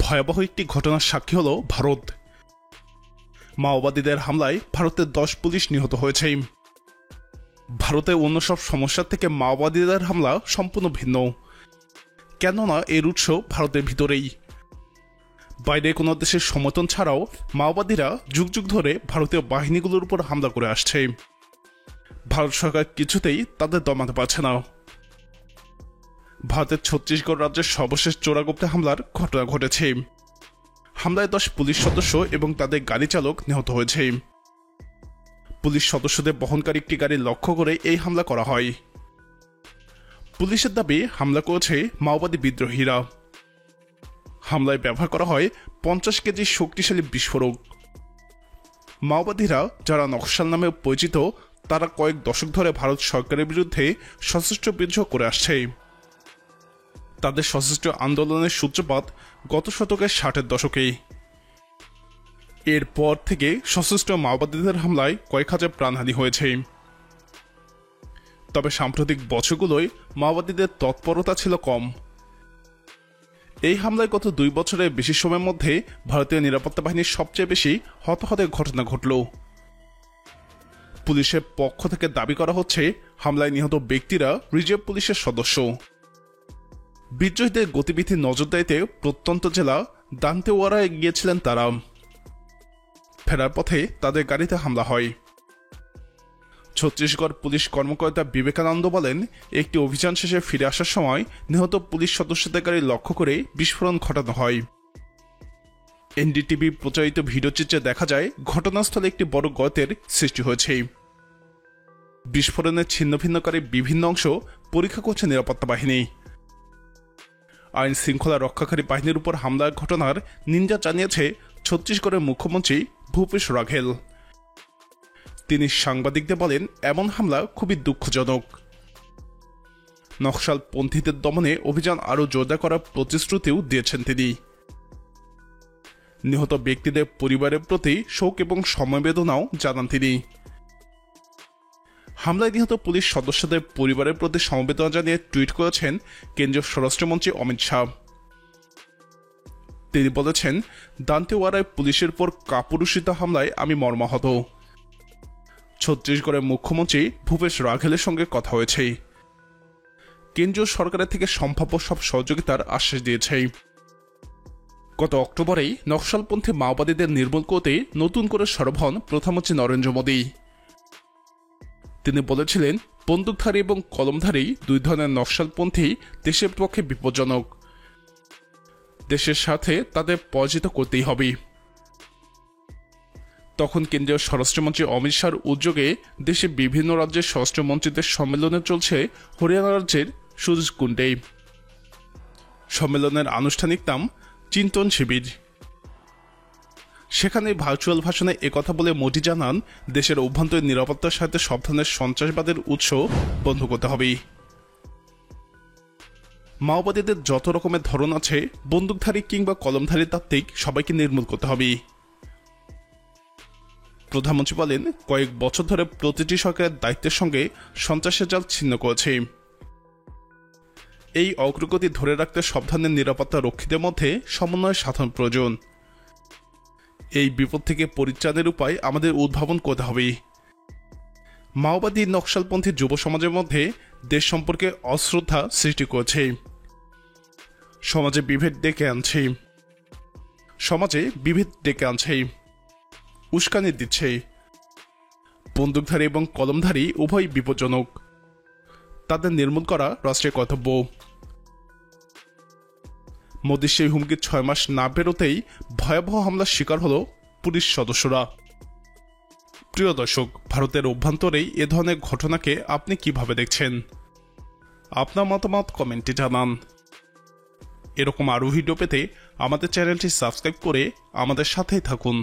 ভয়াবহ একটি ঘটনার সাক্ষী হল ভারত। মাওবাদীদের হামলায় ভারতের 10 পুলিশ নিহত হয়েছে। ভারতে অন্য সব সমস্যার থেকে মাওবাদীদের হামলা সম্পূর্ণ ভিন্ন, কেননা এর উৎস ভারতের ভিতরেই। বাইরে কোনো দেশের সমর্থন ছাড়াও মাওবাদীরা যুগ যুগ ধরে ভারতীয় বাহিনীগুলোর উপর হামলা করে আসছে। ভারত সরকার কিছুতেই তাদের দমাতে পারছে না। ভারতের ছত্তিশগড় রাজ্যের সর্বশেষ চোরাগুপ্তে হামলার ঘটনা ঘটেছে। হামলায় 10 পুলিশ সদস্য এবং তাদের গাড়ি চালক নিহত হয়েছে। পুলিশ সদস্যদের বহনকারী একটি গাড়ি লক্ষ্য করে এই হামলা করা হয়। পুলিশের দাবি হামলা করেছে মাওবাদী বিদ্রোহীরা। হামলায় ব্যবহার করা হয় 50 কেজি শক্তিশালী বিস্ফোরক। মাওবাদীরা, যারা নকশাল নামে পরিচিত, তারা কয়েক দশক ধরে ভারত সরকারের বিরুদ্ধে সশস্ত্র বিদ্রোহ করে আসছে। তাদের সশস্ত্র আন্দোলনের সূত্রপাত গত শতকের 60-এর দশকে। এরপর থেকে সশস্ত্র মাওবাদীদের হামলায় কয়েক হাজার প্রাণহানি হয়েছে। তবে সাম্প্রতিক বছরগুলোয় মাওবাদীদের তৎপরতা ছিল কম। এই হামলায় গত 2 বছরের বেশি সময়ের মধ্যে ভারতীয় নিরাপত্তা বাহিনীর সবচেয়ে বেশি হতাহতের ঘটনা ঘটল। পুলিশের পক্ষ থেকে দাবি করা হচ্ছে হামলায় নিহত ব্যক্তিরা রিজার্ভ পুলিশের সদস্য। বিদ্রোহীদের গতিবিধি নজরদারিতে প্রত্যন্ত জেলা দান্তেওয়াড়ায় গিয়েছিলেন তারা। ফেরার পথে তাদের গাড়িতে হামলা হয়। ছত্তিশগড় পুলিশ কর্মকর্তা বিবেকানন্দ বলেন, একটি অভিযান শেষে ফিরে আসার সময় নিহত পুলিশ সদস্যদের গাড়ি লক্ষ্য করে বিস্ফোরণ ঘটানো হয়। এনডিটিভি প্রচারিত ভিডিওচিত্রে দেখা যায় ঘটনাস্থলে একটি বড় গর্তের সৃষ্টি হয়েছে। বিস্ফোরণের ছিন্নভিন্নকারী বিভিন্ন অংশ পরীক্ষা করছে নিরাপত্তা বাহিনী। আইন শৃঙ্খলা রক্ষাকারী বাহিনীর উপর হামলার ঘটনার নিন্দা জানিয়েছে ছত্তিশগড়ের মুখ্যমন্ত্রী ভূপেশ বাঘেল। তিনি সাংবাদিকদের বলেন, এমন হামলা খুবই দুঃখজনক। নকশালপন্থীদের দমনে অভিযান আরও জোরদার করার প্রতিশ্রুতিও দিয়েছেন তিনি। নিহত ব্যক্তিদের পরিবারের প্রতি শোক এবং সমবেদনাও জানান তিনি। হামলায় নিহত পুলিশ সদস্যদের পরিবারের প্রতি সমবেদনা জানিয়ে টুইট করেছেন কেন্দ্রীয় স্বরাষ্ট্রমন্ত্রী অমিত শাহ। তিনি বলেছেন, দান্তেওয়াড়ায় পুলিশের উপর কাপুরুষিত হামলায় আমি মর্মাহত। ছত্তিশগড়ের মুখ্যমন্ত্রী ভূপেশ বাঘেলের সঙ্গে কথা হয়েছে। কেন্দ্রীয় সরকারের থেকে সম্ভাব্য সব সহযোগিতার আশ্বাস দিয়েছে। গত অক্টোবরেই নকশালপন্থী মাওবাদীদের নির্মূল করতে নতুন করে সরব হন প্রধানমন্ত্রী নরেন্দ্র মোদী। তিনি বলেছিলেন, বন্দুকধারী এবং কলমধারী 2 ধরনের নকশালপন্থী দেশের পক্ষে বিপজ্জনক। দেশের সাথে তাদের পরাজিত করতেই হবে। তখন কেন্দ্রীয় স্বরাষ্ট্রমন্ত্রী অমিত শাহর উদ্যোগে দেশে বিভিন্ন রাজ্যের স্বরাষ্ট্রমন্ত্রীদের সম্মেলনে চলছে হরিয়ানা রাজ্যের সুরজকুণ্ডে। সম্মেলনের আনুষ্ঠানিক নাম চিন্তন শিবির। সেখানে ভার্চুয়াল ভাষণে একথা বলে মোদী জানান, দেশের অভ্যন্তরীণ নিরাপত্তার সাথে সব ধরনের সন্ত্রাসবাদের উৎস বন্ধ করতে হবে। মাওবাদীদের যত রকমের ধরন আছে, বন্দুকধারী কিংবা কলমধারী তাত্ত্বিক, সবাইকে নির্মূল করতে হবে। প্রধানমন্ত্রী বলেন, কয়েক বছর ধরে প্রতিটি সরকারের দায়িত্বের সঙ্গে সন্ত্রাসের জাল ছিন্ন করেছে। এই অগ্রগতি ধরে রাখতে সব ধরনের নিরাপত্তা রক্ষীদের মধ্যে সমন্বয় সাধন প্রয়োজন। এই বিপদ থেকে পরিত্রাণের উপায় আমাদের উদ্ভাবন করতে হবে। মাওবাদী নকশালপন্থী যুব সমাজের মধ্যে দেশ সম্পর্কে অশ্রদ্ধা সৃষ্টি করেছে। সমাজে বিভেদ ডেকে আনছে, উস্কানি দিচ্ছে। বন্দুকধারী এবং কলমধারী উভয় বিপজ্জনক। তাদের নির্মূল করা রাষ্ট্রের কর্তব্য। মোদীর সেই হুমকির 6 মাস না বেরোতেই ভয়াবহ হামলার শিকার হল পুলিশ সদস্যরা। প্রিয় দর্শক, ভারতের অভ্যন্তরেই এ ধরনের ঘটনাকে আপনি কিভাবে দেখছেন? আপনার মতামত কমেন্টে জানান। এরকম আরও ভিডিও পেতে আমাদের চ্যানেলটি সাবস্ক্রাইব করে আমাদের সাথেই থাকুন।